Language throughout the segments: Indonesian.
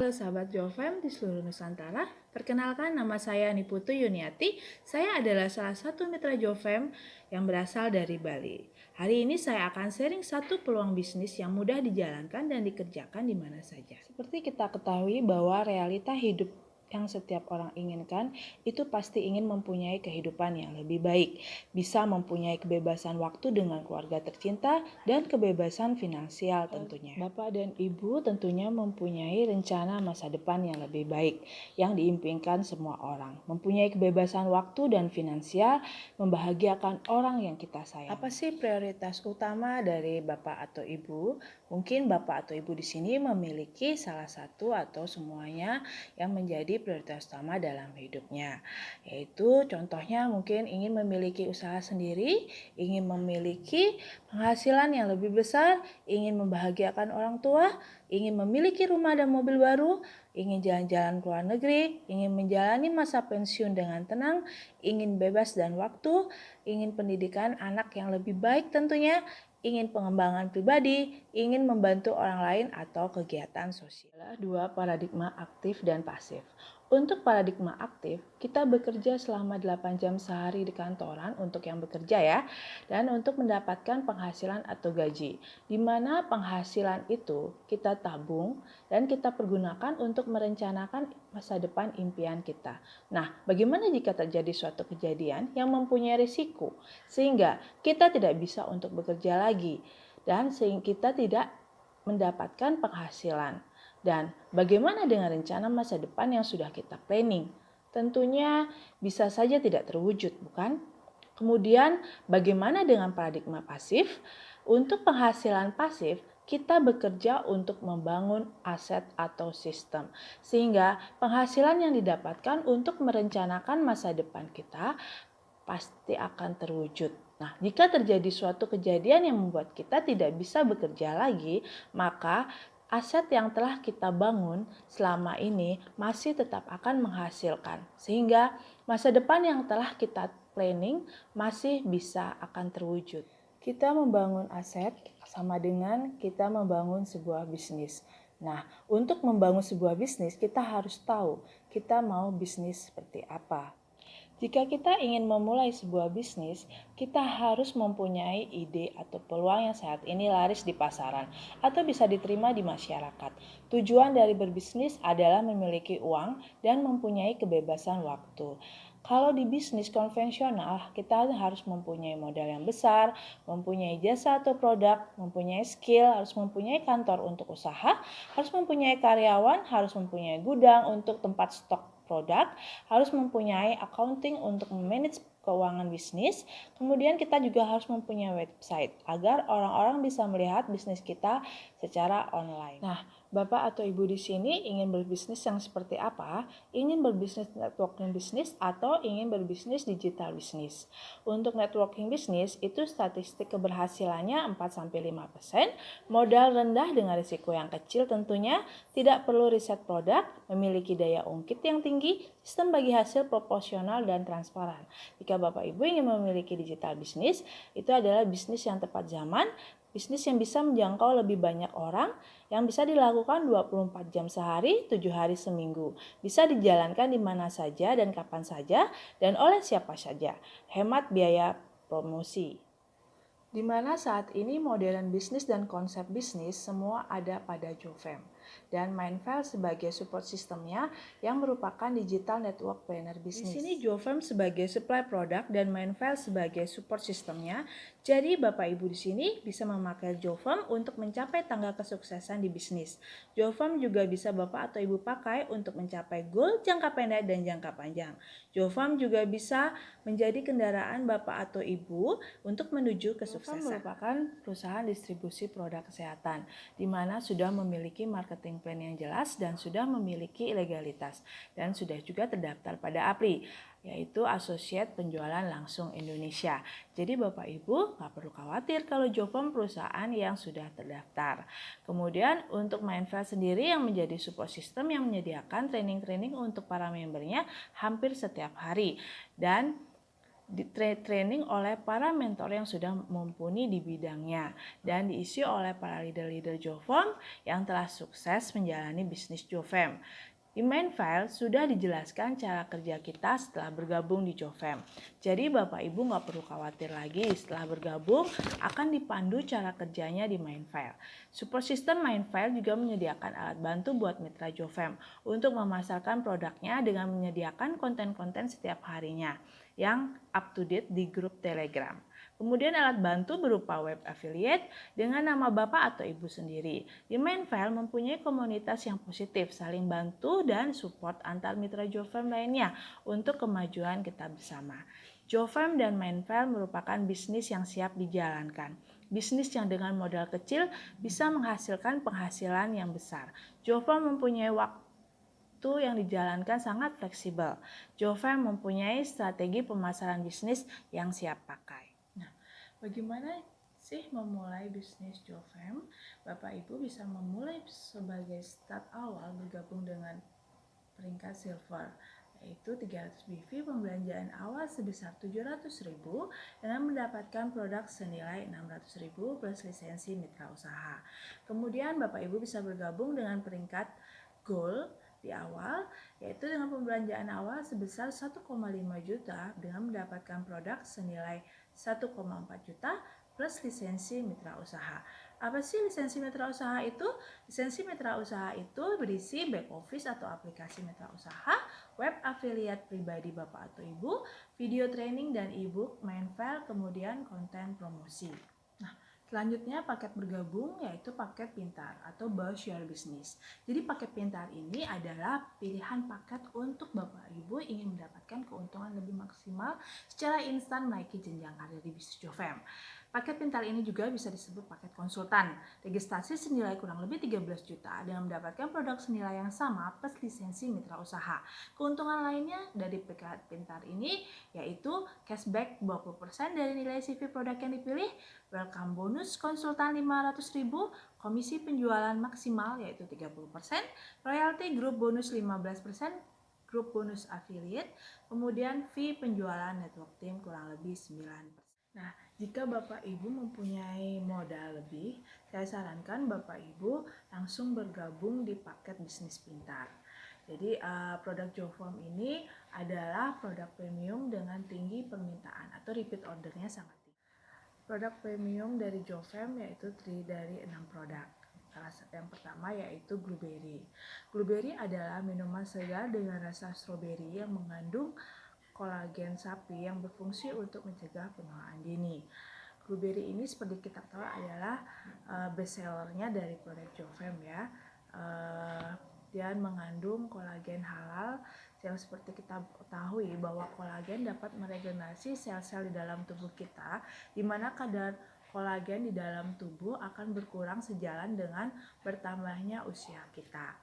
Halo sahabat Jovem di seluruh Nusantara, perkenalkan nama saya Niputu Yuniati. Saya adalah salah satu mitra Jovem yang berasal dari Bali. Hari ini saya akan sharing satu peluang bisnis yang mudah dijalankan dan dikerjakan di mana saja. Seperti kita ketahui bahwa realita hidup yang setiap orang inginkan itu pasti ingin mempunyai kehidupan yang lebih baik, bisa mempunyai kebebasan waktu dengan keluarga tercinta dan kebebasan finansial tentunya. Bapak dan Ibu tentunya mempunyai rencana masa depan yang lebih baik yang diimpikan semua orang, mempunyai kebebasan waktu dan finansial, membahagiakan orang yang kita sayang. Apa sih prioritas utama dari Bapak atau Ibu? Mungkin Bapak atau Ibu di sini memiliki salah satu atau semuanya yang menjadi prioritas utama dalam hidupnya. Yaitu contohnya mungkin ingin memiliki usaha sendiri, ingin memiliki penghasilan yang lebih besar, ingin membahagiakan orang tua, ingin memiliki rumah dan mobil baru, ingin jalan-jalan ke luar negeri, ingin menjalani masa pensiun dengan tenang, ingin bebas dan waktu, ingin pendidikan anak yang lebih baik tentunya, ingin pengembangan pribadi, ingin membantu orang lain atau kegiatan sosial. Dua paradigma aktif dan pasif. Untuk paradigma aktif, kita bekerja selama 8 jam sehari di kantoran untuk yang bekerja ya, dan untuk mendapatkan penghasilan atau gaji, di mana penghasilan itu kita tabung dan kita pergunakan untuk merencanakan masa depan impian kita. Nah, bagaimana jika terjadi suatu kejadian yang mempunyai risiko, sehingga kita tidak bisa untuk bekerja lagi, dan sehingga kita tidak mendapatkan penghasilan. Dan bagaimana dengan rencana masa depan yang sudah kita planning? Tentunya bisa saja tidak terwujud, bukan? Kemudian bagaimana dengan paradigma pasif? Untuk penghasilan pasif, kita bekerja untuk membangun aset atau sistem. Sehingga penghasilan yang didapatkan untuk merencanakan masa depan kita pasti akan terwujud. Nah, jika terjadi suatu kejadian yang membuat kita tidak bisa bekerja lagi, maka aset yang telah kita bangun selama ini masih tetap akan menghasilkan. Sehingga masa depan yang telah kita planning masih bisa akan terwujud. Kita membangun aset sama dengan kita membangun sebuah bisnis. Nah, untuk membangun sebuah bisnis kita harus tahu kita mau bisnis seperti apa. Jika kita ingin memulai sebuah bisnis, kita harus mempunyai ide atau peluang yang saat ini laris di pasaran atau bisa diterima di masyarakat. Tujuan dari berbisnis adalah memiliki uang dan mempunyai kebebasan waktu. Kalau di bisnis konvensional, kita harus mempunyai modal yang besar, mempunyai jasa atau produk, mempunyai skill, harus mempunyai kantor untuk usaha, harus mempunyai karyawan, harus mempunyai gudang untuk tempat stok produk, harus mempunyai accounting untuk memanage keuangan bisnis. Kemudian kita juga harus mempunyai website agar orang-orang bisa melihat bisnis kita secara online. Nah, Bapak atau Ibu di sini ingin berbisnis yang seperti apa? Ingin berbisnis networking bisnis atau ingin berbisnis digital bisnis? Untuk networking bisnis itu statistik keberhasilannya 4-5%, modal rendah dengan risiko yang kecil tentunya, tidak perlu riset produk, memiliki daya ungkit yang tinggi, sistem bagi hasil proporsional dan transparan. Jika Bapak Ibu ingin memiliki digital bisnis, itu adalah bisnis yang tepat zaman, bisnis yang bisa menjangkau lebih banyak orang, yang bisa dilakukan 24 jam sehari, 7 hari seminggu. Bisa dijalankan di mana saja dan kapan saja, dan oleh siapa saja. Hemat biaya promosi. Di mana saat ini modern bisnis dan konsep bisnis semua ada pada Jovem. Dan Mindfile sebagai support sistemnya yang merupakan digital network planner bisnis. Di sini Jovem sebagai supply produk dan Mindfile sebagai support sistemnya. Jadi Bapak Ibu di sini bisa memakai Jovem untuk mencapai tangga kesuksesan di bisnis. Jovem juga bisa Bapak atau Ibu pakai untuk mencapai goal jangka pendek dan jangka panjang. Jovem juga bisa menjadi kendaraan Bapak atau Ibu untuk menuju kesuksesan. Jovem merupakan perusahaan distribusi produk kesehatan, di mana sudah memiliki marketing plan yang jelas dan sudah memiliki legalitas, dan sudah juga terdaftar pada APRI, yaitu Asosiat Penjualan Langsung Indonesia. Jadi Bapak Ibu nggak perlu khawatir kalau Jovem perusahaan yang sudah terdaftar. Kemudian untuk Mindful sendiri yang menjadi support system yang menyediakan training-training untuk para membernya hampir setiap hari. Dan training oleh para mentor yang sudah mumpuni di bidangnya dan diisi oleh para leader-leader Jofem yang telah sukses menjalani bisnis Jofem. Di main file sudah dijelaskan cara kerja kita setelah bergabung di Jofem. Jadi Bapak Ibu nggak perlu khawatir lagi setelah bergabung akan dipandu cara kerjanya di main file. Support system main file juga menyediakan alat bantu buat mitra Jofem untuk memasarkan produknya dengan menyediakan konten-konten setiap harinya yang up to date di grup Telegram. Kemudian alat bantu berupa web affiliate dengan nama Bapak atau Ibu sendiri. Di main file mempunyai komunitas yang positif, saling bantu dan support antar mitra Jofem lainnya untuk kemajuan kita bersama. Jofem dan main file merupakan bisnis yang siap dijalankan. Bisnis yang dengan modal kecil bisa menghasilkan penghasilan yang besar. Jofem mempunyai waktu yang dijalankan sangat fleksibel. Jofem mempunyai strategi pemasaran bisnis yang siap pakai. Nah, bagaimana sih memulai bisnis Jofem? Bapak Ibu bisa memulai sebagai start awal bergabung dengan peringkat silver, yaitu 300 BV pembelanjaan awal sebesar 700.000 dengan mendapatkan produk senilai 600.000 plus lisensi mitra usaha. Kemudian Bapak Ibu bisa bergabung dengan peringkat gold di awal, yaitu dengan pembelanjaan awal sebesar 1,5 juta dengan mendapatkan produk senilai 1,4 juta plus lisensi mitra usaha. Apa sih lisensi mitra usaha itu? Lisensi mitra usaha itu berisi back office atau aplikasi mitra usaha, web affiliate pribadi Bapak atau Ibu, video training dan e-book, main file, kemudian konten promosi. Nah, selanjutnya paket bergabung yaitu paket pintar atau Boost Your Business. Jadi paket pintar ini adalah pilihan paket untuk Bapak Ibu ingin mendapatkan keuntungan lebih maksimal secara instan menaiki jenjang karir di bisnis Jofem. Paket pintar ini juga bisa disebut paket konsultan. Registrasi senilai kurang lebih 13 juta dengan mendapatkan produk senilai yang sama plus lisensi mitra usaha. Keuntungan lainnya dari paket pintar ini yaitu cashback 20% dari nilai CV produk yang dipilih, welcome bonus konsultan 500.000, komisi penjualan maksimal yaitu 30%, royalty grup bonus 15%, grup bonus affiliate, kemudian fee penjualan network team kurang lebih 9%. Nah, jika Bapak Ibu mempunyai modal lebih, saya sarankan Bapak Ibu langsung bergabung di paket bisnis pintar. Jadi produk Jofem ini adalah produk premium dengan tinggi permintaan atau repeat ordernya sangat tinggi. Produk premium dari Jofem yaitu terdiri dari 6 produk. Yang pertama yaitu Blueberry. Blueberry adalah minuman segar dengan rasa stroberi yang mengandung kolagen sapi yang berfungsi untuk mencegah penuaan dini. Blueberry ini seperti kita tahu adalah best sellernya dari produk Jofem ya. Dan mengandung kolagen halal yang seperti kita ketahui bahwa kolagen dapat meregenerasi sel-sel di dalam tubuh kita, di mana kadar kolagen di dalam tubuh akan berkurang sejalan dengan bertambahnya usia kita.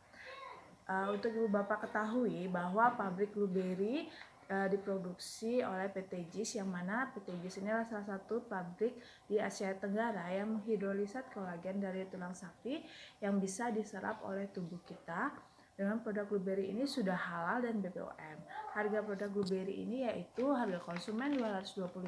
Untuk Ibu Bapak ketahui bahwa pabrik Blueberry diproduksi oleh PT JIS, yang mana PT JIS ini adalah salah satu pabrik di Asia Tenggara yang menghidrolisat kolagen dari tulang sapi yang bisa diserap oleh tubuh kita. Dengan produk Blueberry ini sudah halal dan BPOM. Harga produk Blueberry ini yaitu harga konsumen 225.000,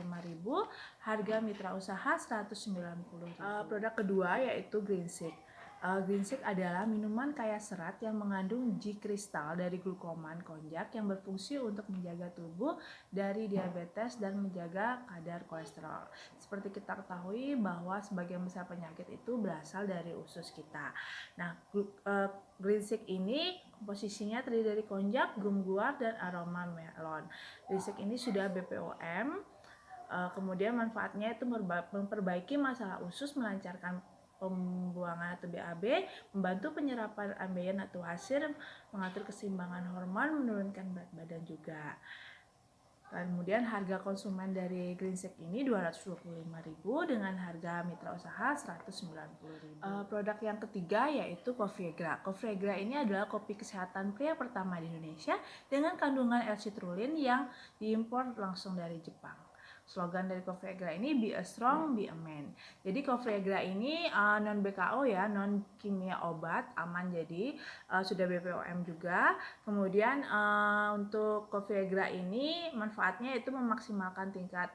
harga mitra usaha 190.000. Produk kedua yaitu Greensik. Greensik adalah minuman kaya serat yang mengandung G-kristal dari glukoman konjak yang berfungsi untuk menjaga tubuh dari diabetes dan menjaga kadar kolesterol. Seperti kita ketahui bahwa sebagian besar penyakit itu berasal dari usus kita. Nah, Greensik ini komposisinya terdiri dari konjak, gum guar, dan aroma melon. Greensik ini sudah BPOM. Kemudian manfaatnya itu memperbaiki masalah usus, melancarkan pembuangan atau BAB, membantu penyerapan ambeien atau hasir, mengatur keseimbangan hormon, menurunkan berat badan juga. Kemudian harga konsumen dari Greensik ini 225.000 dengan harga mitra usaha 190.000. Produk yang ketiga yaitu Coffeegra. Coffeegra ini adalah kopi kesehatan pria pertama di Indonesia dengan kandungan L-citrulline yang diimpor langsung dari Jepang. Slogan dari Coffeegra ini be a strong, be a man. Jadi Coffeegra ini non BKO ya, non kimia obat, aman, jadi sudah BPOM juga. Kemudian untuk Coffeegra ini manfaatnya itu memaksimalkan tingkat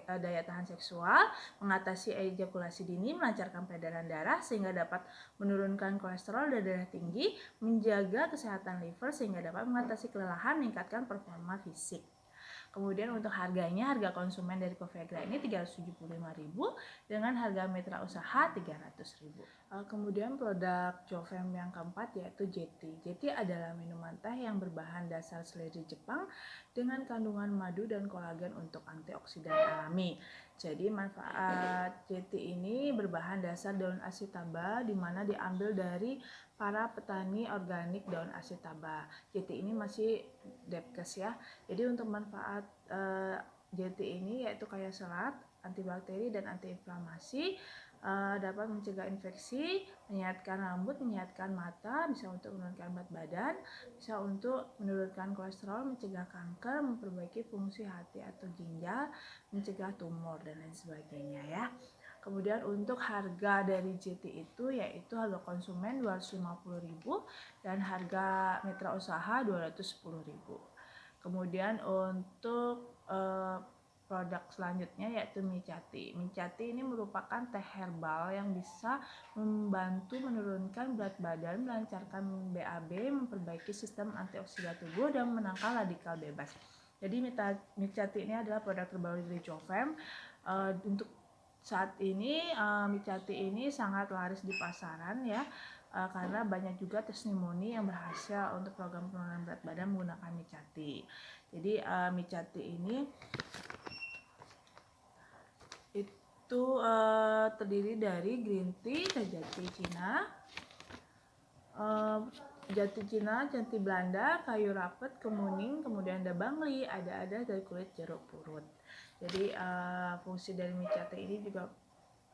daya tahan seksual, mengatasi ejakulasi dini, melancarkan peredaran darah sehingga dapat menurunkan kolesterol dan darah tinggi, menjaga kesehatan liver sehingga dapat mengatasi kelelahan, meningkatkan performa fisik. Kemudian untuk harganya, harga konsumen dari Coffeegra ini Rp375.000 dengan harga mitra usaha Rp300.000. Kemudian produk Jovem yang keempat yaitu JT. JT adalah minuman teh yang berbahan dasar seledri Jepang dengan kandungan madu dan kolagen untuk antioksidan alami. Jadi manfaat JT ini berbahan dasar daun asitaba di mana diambil dari para petani organik daun asitaba. JT ini masih Depkes ya. Jadi untuk manfaat JT ini yaitu kaya serat, antibakteri dan antiinflamasi, dapat mencegah infeksi, menyehatkan rambut, menyehatkan mata, bisa untuk menurunkan berat badan, bisa untuk menurunkan kolesterol, mencegah kanker, memperbaiki fungsi hati atau ginjal, mencegah tumor dan lain sebagainya ya. Kemudian untuk harga dari JT itu yaitu harga konsumen Rp250.000 dan harga mitra usaha Rp210.000. Kemudian untuk produk selanjutnya yaitu Micati. Micati ini merupakan teh herbal yang bisa membantu menurunkan berat badan, melancarkan BAB, memperbaiki sistem antioksidan tubuh dan menangkal radikal bebas. Jadi Micati ini adalah produk terbaru dari Jovem. Untuk saat ini Micati ini sangat laris di pasaran ya. Karena banyak juga testimoni yang berhasil untuk program penurunan berat badan menggunakan Micati. Jadi Micati ini itu terdiri dari green tea, teh jati Cina, jati Cina, jati Belanda, kayu rapet, kemuning, kemudian ada bangli, ada dari kulit jeruk purut. Jadi fungsi dari Micati ini juga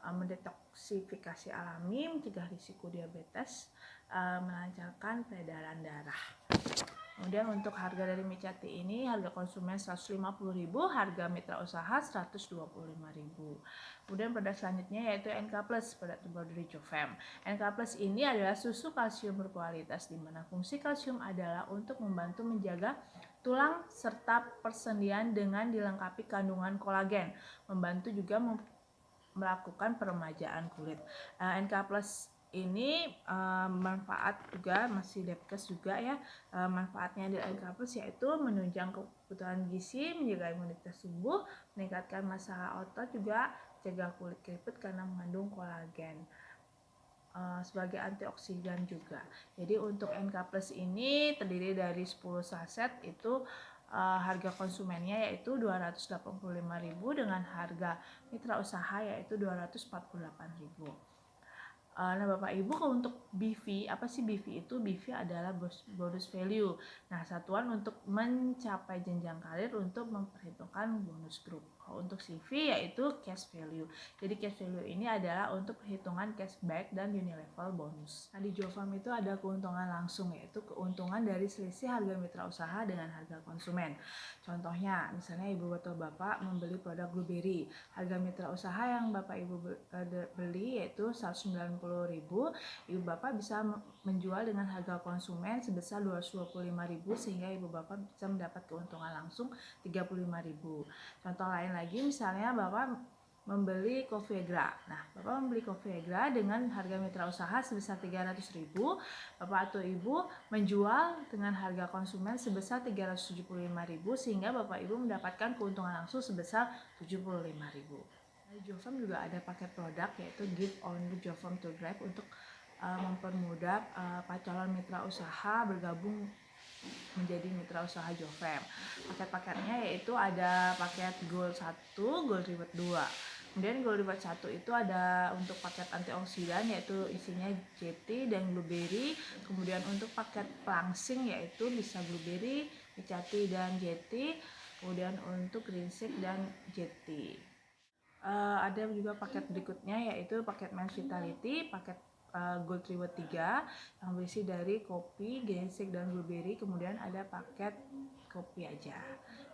mendetoksifikasi alami, mencegah risiko diabetes, melancarkan peredaran darah. Kemudian untuk harga dari Micati ini, harga konsumen Rp150.000, harga mitra usaha Rp125.000. Kemudian produk selanjutnya yaitu NK+, produk terbaru dari Jovem. NK+ ini adalah susu kalsium berkualitas di mana fungsi kalsium adalah untuk membantu menjaga tulang serta persendian dengan dilengkapi kandungan kolagen, membantu juga melakukan peremajaan kulit. NK+ ini manfaat juga masih Depkes juga ya. Manfaatnya di NK+ yaitu menunjang kebutuhan gizi, menjaga imunitas tubuh, meningkatkan massa otot, juga cegah kulit keriput karena mengandung kolagen. Sebagai antioksidan juga. Jadi untuk NK+ ini terdiri dari 10 saset, itu harga konsumennya yaitu Rp285.000 dengan harga mitra usaha yaitu Rp248.000. Nah Bapak Ibu, kalau untuk BV, apa sih BV itu? BV adalah bonus value. Nah, satuan untuk mencapai jenjang karir untuk memperhitungkan bonus grup. Untuk CV yaitu cash value. Jadi cash value ini adalah untuk perhitungan cashback dan unilevel bonus. Nah di Jovem itu ada keuntungan langsung, yaitu keuntungan dari selisih harga mitra usaha dengan harga konsumen. Contohnya, misalnya Ibu atau Bapak membeli produk blueberry, harga mitra usaha yang Bapak Ibu beli yaitu Rp190.000, Ibu Bapak bisa menjual dengan harga konsumen sebesar Rp225.000 sehingga Ibu Bapak bisa mendapat keuntungan langsung Rp35.000. Contoh lain lagi, misalnya Bapak membeli Coffeegra. Nah, Bapak membeli Coffeegra dengan harga mitra usaha sebesar Rp300.000, Bapak atau Ibu menjual dengan harga konsumen sebesar Rp375.000 sehingga Bapak Ibu mendapatkan keuntungan langsung sebesar Rp75.000. Di Jovem juga ada paket produk yaitu Give Only Jovem to Drive untuk mempermudah calon mitra usaha bergabung menjadi mitra usaha Jovem. Paket-paketnya yaitu ada paket Gold 1, Gold Reward 2. Kemudian Gold Reward 1 itu ada untuk paket antioksidan yaitu isinya JT dan blueberry. Kemudian untuk paket pelangsing yaitu bisa blueberry, Micati dan JT. Kemudian untuk Greensik dan JT. Ada juga paket berikutnya yaitu paket Men's Vitality, paket Gold Reward 3 yang berisi dari kopi, Greensik dan blueberry. Kemudian ada paket kopi aja.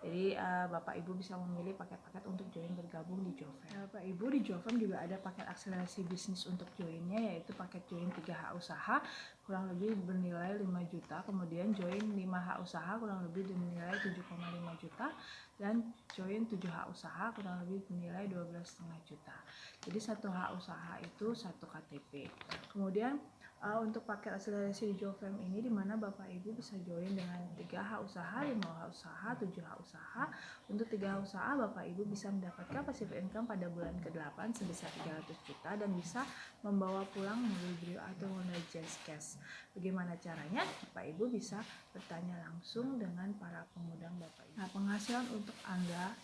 Jadi Bapak Ibu bisa memilih paket-paket untuk join bergabung di Jofem. Bapak Ibu, di Jofem juga ada paket akselerasi bisnis untuk joinnya, yaitu paket join 3H usaha kurang lebih bernilai 5 juta, kemudian join 5H usaha kurang lebih bernilai 7,5 juta, dan join 7H usaha kurang lebih bernilai 12,5 juta. Jadi 1H usaha itu 1 KTP. Kemudian untuk paket akselerasi di Jofem ini dimana Bapak Ibu bisa join dengan 3H usaha, 5H usaha, 7H usaha. Untuk 3H usaha Bapak Ibu bisa mendapatkan passive income pada bulan ke-8 sebesar 300 juta dan bisa membawa pulang mobil Brio atau Honda Jazz Cash. Bagaimana caranya? Bapak Ibu bisa bertanya langsung dengan para pengundang Bapak Ibu. Nah, penghasilan untuk Anda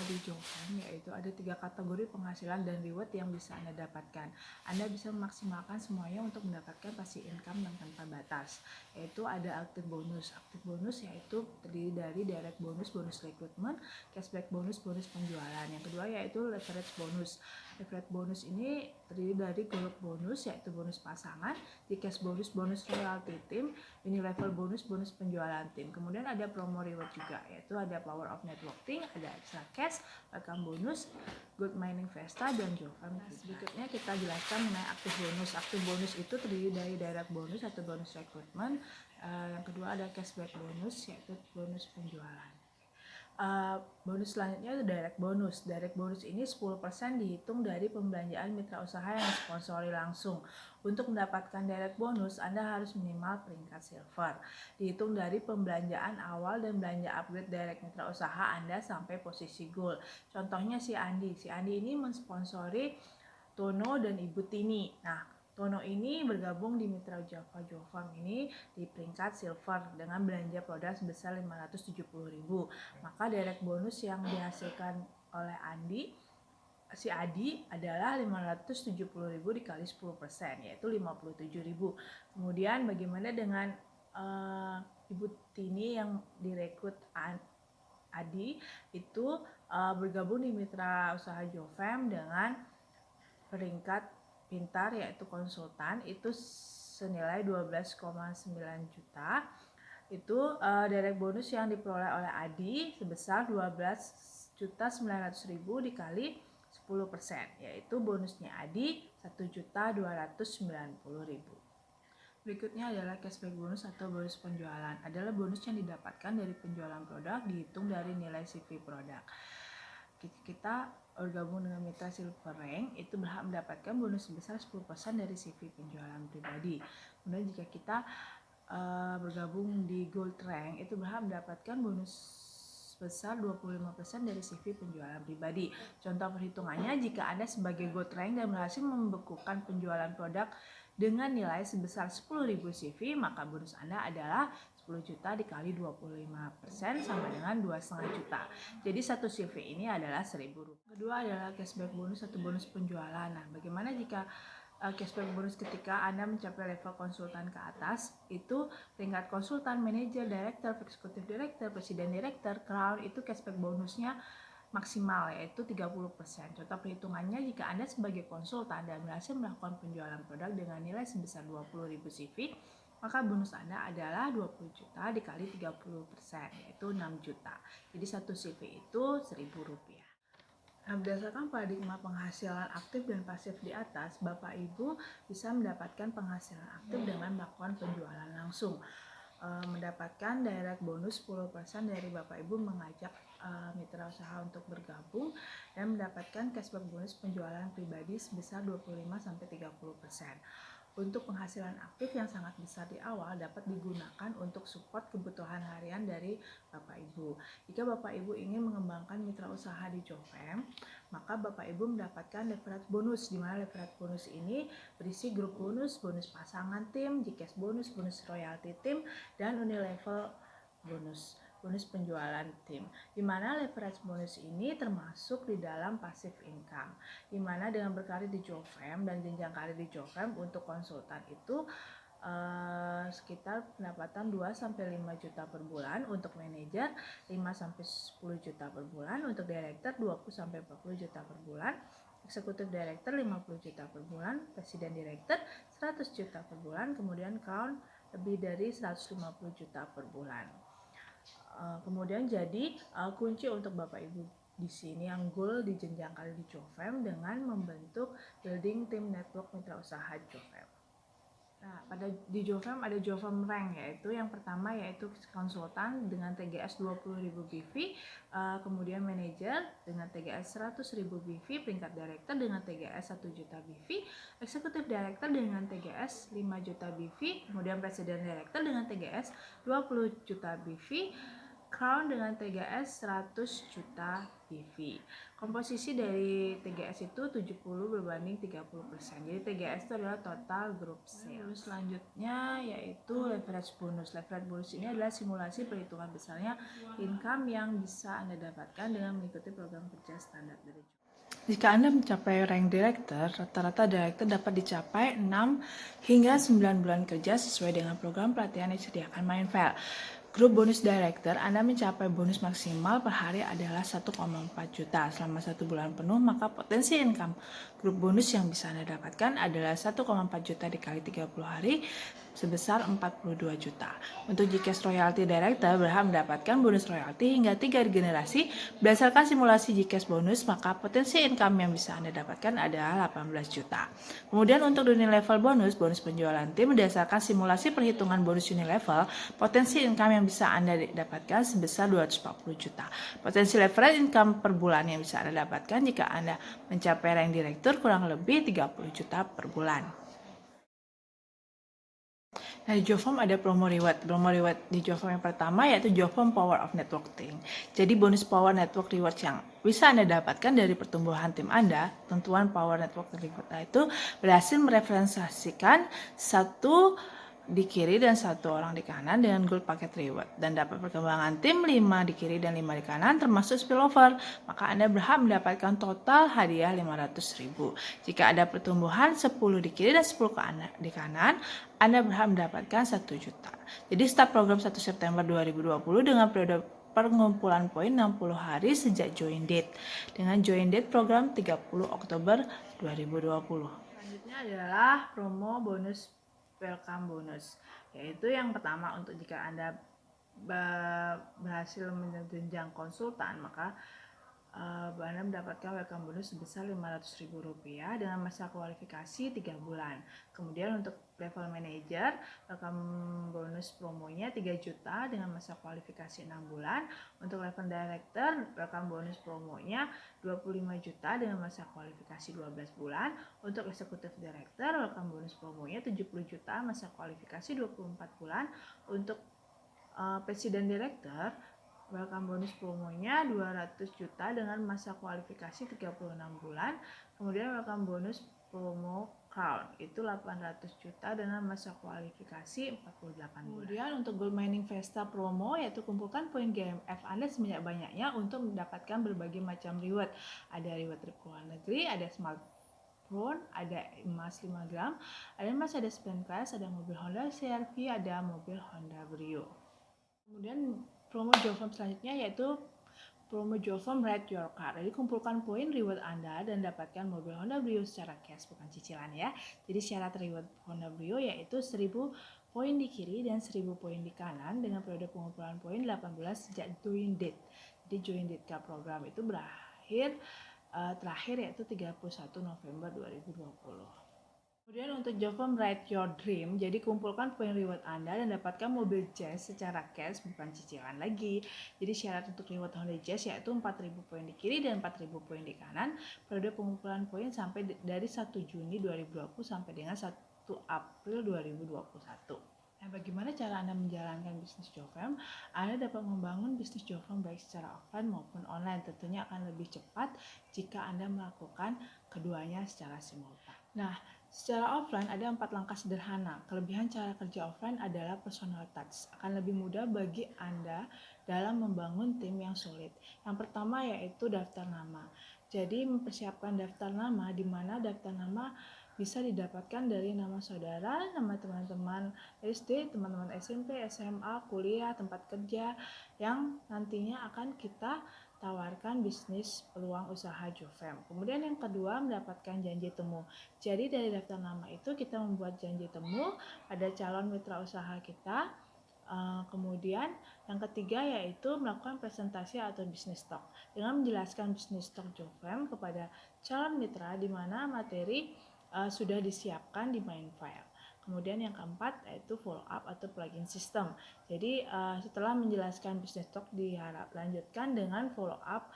di Jofem yaitu ada 3 kategori penghasilan dan reward yang bisa Anda dapatkan. Anda bisa memaksimalkan semuanya untuk mendapatkan passive income yang tanpa batas, yaitu ada active bonus. Active bonus yaitu terdiri dari direct bonus, bonus recruitment, cashback bonus, bonus penjualan. Yang kedua yaitu leverage bonus. Leverage bonus ini terdiri dari gold bonus yaitu bonus pasangan, di cash bonus, bonus royalty team, ini level bonus, bonus penjualan tim. Kemudian ada promo reward juga, yaitu ada power of networking, ada extra cash, welcome bonus, good mining Vesta, dan Jofem. Berikutnya kita jelaskan mengenai aktif bonus. Aktif bonus itu terdiri dari direct bonus atau bonus recruitment. Yang kedua ada cashback bonus yaitu bonus penjualan. Bonus selanjutnya itu direct bonus. Direct bonus ini 10% dihitung dari pembelanjaan mitra usaha yang sponsori langsung. Untuk mendapatkan direct bonus, Anda harus minimal peringkat silver. Dihitung dari pembelanjaan awal dan belanja upgrade direct mitra usaha Anda sampai posisi gold. Contohnya si Andi. Si Andi ini mensponsori Tono dan Ibu Tini. Nah, Tono ini bergabung di Mitra Java Jofem ini di peringkat silver dengan belanja produk sebesar 570.000. Maka direct bonus yang dihasilkan oleh si Adi adalah 570.000 dikali 10%, yaitu 57.000. Kemudian bagaimana dengan Ibu Tini yang direkrut Adi itu bergabung di Mitra Usaha Jofem dengan peringkat pintar yaitu konsultan itu senilai 12,9 juta. Itu direct bonus yang diperoleh oleh Adi sebesar 12.900.000 dikali 10%, yaitu bonusnya Adi 1.290.000. Berikutnya adalah cashback bonus atau bonus penjualan. Adalah bonus yang didapatkan dari penjualan produk dihitung dari nilai CV produk. Kita bergabung dengan mitra silver rank itu berhak mendapatkan bonus sebesar 10% dari CV penjualan pribadi. Kemudian jika kita bergabung di gold rank itu berhak mendapatkan bonus sebesar 25% dari CV penjualan pribadi. Contoh perhitungannya, jika Anda sebagai gold rank dan berhasil membekukan penjualan produk dengan nilai sebesar 10.000 CV, maka bonus Anda adalah 10 juta dikali 25% sama dengan 2,5 juta. Jadi satu CV ini adalah 1.000 rupiah. Kedua adalah cashback bonus atau bonus penjualan. Nah, bagaimana jika cashback bonus ketika Anda mencapai level konsultan ke atas? Itu tingkat konsultan, manajer, director, eksekutif director, presiden director, crown, itu cashback bonusnya maksimal yaitu 30%. Contoh perhitungannya, jika Anda sebagai konsultan dan berhasil melakukan penjualan produk dengan nilai sebesar 20.000 CV, maka bonus Anda adalah 20 juta dikali 30%, yaitu 6 juta. Jadi satu CV itu 1.000 rupiah. Nah, berdasarkan paradigma penghasilan aktif dan pasif di atas, Bapak Ibu bisa mendapatkan penghasilan aktif dengan melakukan penjualan langsung. Mendapatkan direct bonus 10% dari Bapak Ibu mengajak mitra usaha untuk bergabung dan mendapatkan cashback bonus penjualan pribadi sebesar 25-30%. Untuk penghasilan aktif yang sangat besar di awal dapat digunakan untuk support kebutuhan harian dari Bapak Ibu. Jika Bapak Ibu ingin mengembangkan mitra usaha di Jofem, maka Bapak Ibu mendapatkan leverage bonus, di mana leverage bonus ini berisi grup bonus, bonus pasangan tim, GCash bonus, bonus royalty tim, dan unilevel bonus, bonus penjualan tim. Di mana leverage bonus ini termasuk di dalam passive income. Di mana dengan berkarir di Jofem dan jenjang karir di Jofem untuk konsultan itu sekitar pendapatan 2-5 juta per bulan, untuk manajer 5-10 juta per bulan, untuk director 20-40 juta per bulan, eksekutif director 50 juta per bulan, presiden director 100 juta per bulan, kemudian crown lebih dari 150 juta per bulan. Kemudian jadi kunci untuk Bapak Ibu di sini yang goal di jenjang karir di Jofem dengan membentuk building tim network mitra usaha Jofem. Nah, di Jofem ada Jofem Rank, yaitu yang pertama yaitu konsultan dengan TGS 20.000 BV, kemudian manajer dengan TGS 100.000 BV, peringkat director dengan TGS 1 juta BV, eksekutif director dengan TGS 5 juta BV, kemudian presiden director dengan TGS 20 juta BV, Crown dengan TGS 100 juta BV. Komposisi dari TGS itu 70 berbanding 30%. Jadi TGS itu adalah total group sales. Selanjutnya yaitu leverage bonus. Leverage bonus ini adalah simulasi perhitungan besarnya income yang bisa Anda dapatkan dengan mengikuti program kerja standar dari Jofem. Jika Anda mencapai rank director, rata-rata director dapat dicapai 6 hingga 9 bulan kerja sesuai dengan program pelatihan yang disediakan Mindful. Grup bonus director, Anda mencapai bonus maksimal per hari adalah 1,4 juta selama 1 bulan penuh, maka potensi income grup bonus yang bisa Anda dapatkan adalah 1,4 juta dikali 30 hari sebesar 42 juta. Untuk GCash Royalty Director berhak mendapatkan bonus royalty hingga 3 generasi. Berdasarkan simulasi GCash bonus, maka potensi income yang bisa Anda dapatkan adalah 18 juta. Kemudian untuk Unilevel bonus penjualan tim berdasarkan simulasi perhitungan bonus Unilevel, potensi income yang bisa Anda dapatkan sebesar 240 juta. Potensi leverage income per bulan yang bisa Anda dapatkan jika Anda mencapai rank direktur kurang lebih 30 juta per bulan. Nah, di Jofem ada promo reward. Promo reward di Jofem yang pertama yaitu Jofem Power of Networking. Jadi bonus Power Network Reward yang bisa Anda dapatkan dari pertumbuhan tim Anda, tentuan Power Network Reward itu berhasil mereferensiasikan satu di kiri dan 1 orang di kanan dengan gold paket reward dan dapat perkembangan tim 5 di kiri dan 5 di kanan termasuk spillover, maka Anda berhak mendapatkan total hadiah 500.000. Jika ada pertumbuhan 10 di kiri dan 10 di kanan, Anda berhak mendapatkan 1 juta. Jadi start program 1 September 2020 dengan periode pengumpulan poin 60 hari sejak join date dengan join date program 30 Oktober 2020. Selanjutnya adalah promo bonus welcome bonus, yaitu yang pertama untuk jika Anda berhasil menjenjang konsultan, maka Anda mendapatkan welcome bonus sebesar Rp500.000 dengan masa kualifikasi 3 bulan. Kemudian untuk level manager, welcome bonus promonya 3 juta dengan masa kualifikasi 6 bulan. Untuk level director, welcome bonus promonya 25 juta dengan masa kualifikasi 12 bulan. Untuk executive director, welcome bonus promonya 70 juta, masa kualifikasi 24 bulan. Untuk presiden director, welcome bonus promonya 200 juta dengan masa kualifikasi 36 bulan. Kemudian welcome bonus promo Crown itu 800 juta dengan masa kualifikasi 48 bulan. Kemudian untuk Gold Mining Festa promo yaitu kumpulkan poin GMF Anda sebanyak-banyaknya untuk mendapatkan berbagai macam reward. Ada reward trip ke luar negeri, ada smartphone, ada emas 5 gram, ada emas, ada spend class, ada mobil Honda CR-V, ada mobil Honda Brio. Kemudian promo Jofem selanjutnya yaitu promo Jofem Ride Your Car. Jadi kumpulkan poin reward Anda dan dapatkan mobil Honda Brio secara cash, bukan cicilan ya. Jadi syarat reward Honda Brio yaitu 1000 poin di kiri dan 1000 poin di kanan dengan periode pengumpulan poin 8 bulan sejak join date. Jadi join date program itu terakhir yaitu 31 November 2020. Kemudian untuk Jofem Ride Your Dream, jadi kumpulkan poin reward Anda dan dapatkan mobil Jazz secara cash, bukan cicilan lagi. Jadi syarat untuk reward Honda Jazz yaitu 4.000 poin di kiri dan 4.000 poin di kanan. Periode pengumpulan poin sampai dari 1 Juni 2020 sampai dengan 1 April 2021. Nah, bagaimana cara Anda menjalankan bisnis Jofem? Anda dapat membangun bisnis Jofem baik secara offline maupun online. Tentunya akan lebih cepat jika Anda melakukan keduanya secara simultan. Nah, secara offline ada 4 langkah sederhana. Kelebihan cara kerja offline adalah personal touch. Akan lebih mudah bagi Anda dalam membangun tim yang solid. Yang pertama yaitu daftar nama. Jadi mempersiapkan daftar nama di mana daftar nama bisa didapatkan dari nama saudara, nama teman-teman SD, teman-teman SMP, SMA, kuliah, tempat kerja yang nantinya akan kita tawarkan bisnis peluang usaha Jofem. Kemudian yang kedua mendapatkan janji temu. Jadi dari daftar nama itu kita membuat janji temu pada calon mitra usaha kita Kemudian yang ketiga yaitu melakukan presentasi atau business talk dengan menjelaskan business talk Jofem kepada calon mitra di mana materi sudah disiapkan di main file. Kemudian yang keempat yaitu follow up atau plugin system. Jadi setelah menjelaskan business talk lanjutkan dengan follow up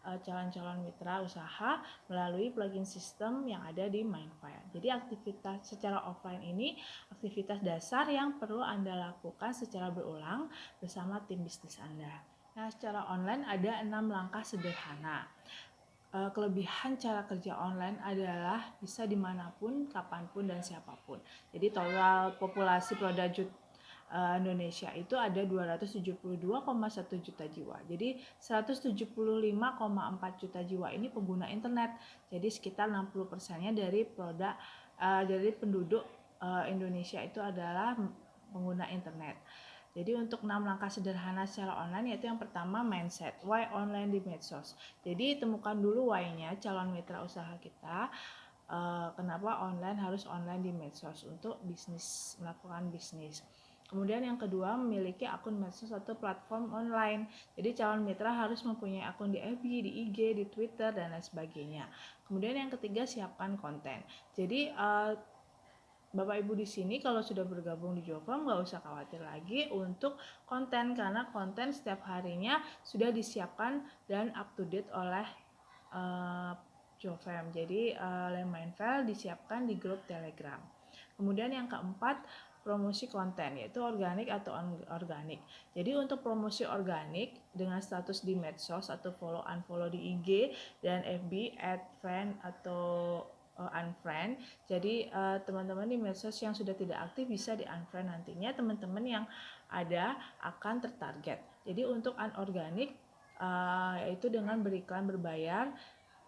calon-calon mitra usaha melalui plugin sistem yang ada di Mindfile. Jadi aktivitas secara offline ini aktivitas dasar yang perlu Anda lakukan secara berulang bersama tim bisnis Anda. Nah, secara online ada 6 langkah sederhana. Kelebihan cara kerja online adalah bisa dimanapun, kapanpun, dan siapapun. Jadi total populasi produk Indonesia itu ada 272,1 juta jiwa. Jadi 175,4 juta jiwa ini pengguna internet. Jadi sekitar 60%-nya dari dari penduduk Indonesia itu adalah pengguna internet. Jadi untuk 6 langkah sederhana secara online yaitu yang pertama mindset, why online di medsos. Jadi temukan dulu why-nya calon mitra usaha kita. Kenapa harus online di medsos untuk melakukan bisnis. Kemudian yang kedua, memiliki akun medsos atau platform online. Jadi calon mitra harus mempunyai akun di FB, di IG, di Twitter, dan lain sebagainya. Kemudian yang ketiga, siapkan konten. Jadi Bapak Ibu di sini kalau sudah bergabung di Jofem nggak usah khawatir lagi untuk konten karena konten setiap harinya sudah disiapkan dan up to date oleh Jofem. Jadi Mindfile disiapkan di grup Telegram. Kemudian yang keempat, promosi konten yaitu organik atau organik. Jadi untuk promosi organik dengan status di medsos atau follow unfollow di IG dan FB add friend atau unfriend. Jadi teman-teman di medsos yang sudah tidak aktif bisa di unfriend, nantinya teman-teman yang ada akan tertarget. Jadi untuk anorganik yaitu dengan beriklan berbayar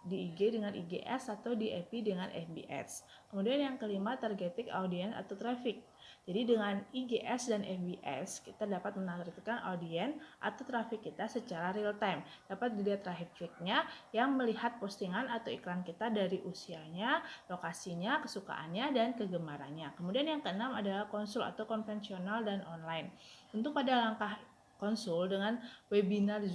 di IG dengan IGS atau di FB dengan FBS. Kemudian yang kelima, targeting audience atau traffic. Jadi dengan IGS dan FBS kita dapat menargetkan audiens atau traffic kita secara real time. Dapat dilihat trafficnya yang melihat postingan atau iklan kita dari usianya, lokasinya, kesukaannya, dan kegemarannya. Kemudian yang keenam adalah konsul atau konvensional dan online. Untuk pada langkah konsul dengan webinar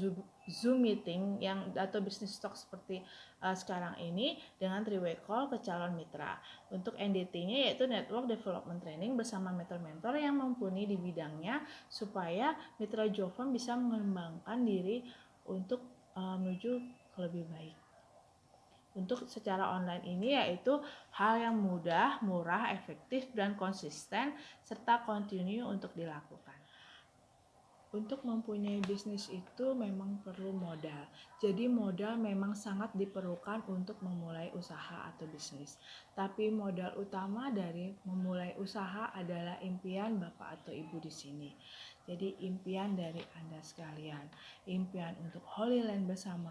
Zoom meeting atau business talk seperti sekarang ini dengan 3-way call ke calon mitra. Untuk NDT-nya yaitu Network Development Training bersama mentor-mentor yang mumpuni di bidangnya supaya mitra Jofem bisa mengembangkan diri untuk menuju ke lebih baik. Untuk secara online ini yaitu hal yang mudah, murah, efektif, dan konsisten serta kontinu untuk dilakukan. Untuk mempunyai bisnis itu memang perlu modal. Jadi modal memang sangat diperlukan untuk memulai usaha atau bisnis. Tapi modal utama dari memulai usaha adalah impian Bapak atau Ibu di sini. Jadi impian dari Anda sekalian, impian untuk Holy Land bersama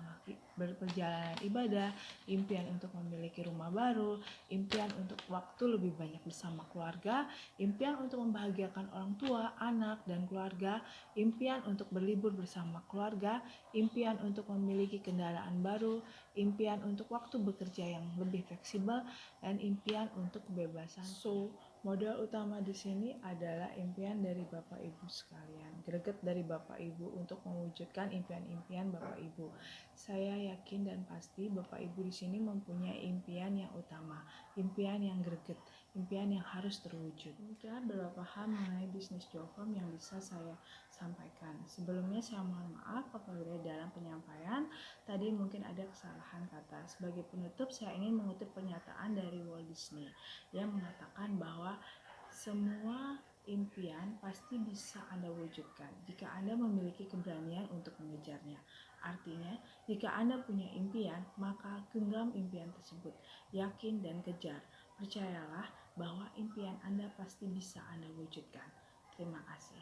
berperjalanan ibadah, impian untuk memiliki rumah baru, impian untuk waktu lebih banyak bersama keluarga, impian untuk membahagiakan orang tua, anak, dan keluarga, impian untuk berlibur bersama keluarga, impian untuk memiliki kendaraan baru, impian untuk waktu bekerja yang lebih fleksibel, dan impian untuk kebebasan. So, modal utama di sini adalah impian dari Bapak Ibu sekalian, greget dari Bapak Ibu untuk mewujudkan impian-impian Bapak Ibu. Saya yakin dan pasti Bapak Ibu di sini mempunyai impian yang utama, impian yang greget, impian yang harus terwujud. Demikian beberapa hal mengenai bisnis Jofem yang bisa saya sampaikan. Sebelumnya saya mohon maaf apabila dalam penyampaian tadi mungkin ada kesalahan kata. Sebagai penutup saya ingin mengutip pernyataan dari Walt Disney yang mengatakan bahwa semua impian pasti bisa Anda wujudkan jika Anda memiliki keberanian untuk mengejarnya. Artinya, jika Anda punya impian, maka genggam impian tersebut, yakin dan kejar. Percayalah bahwa impian Anda pasti bisa Anda wujudkan. Terima kasih.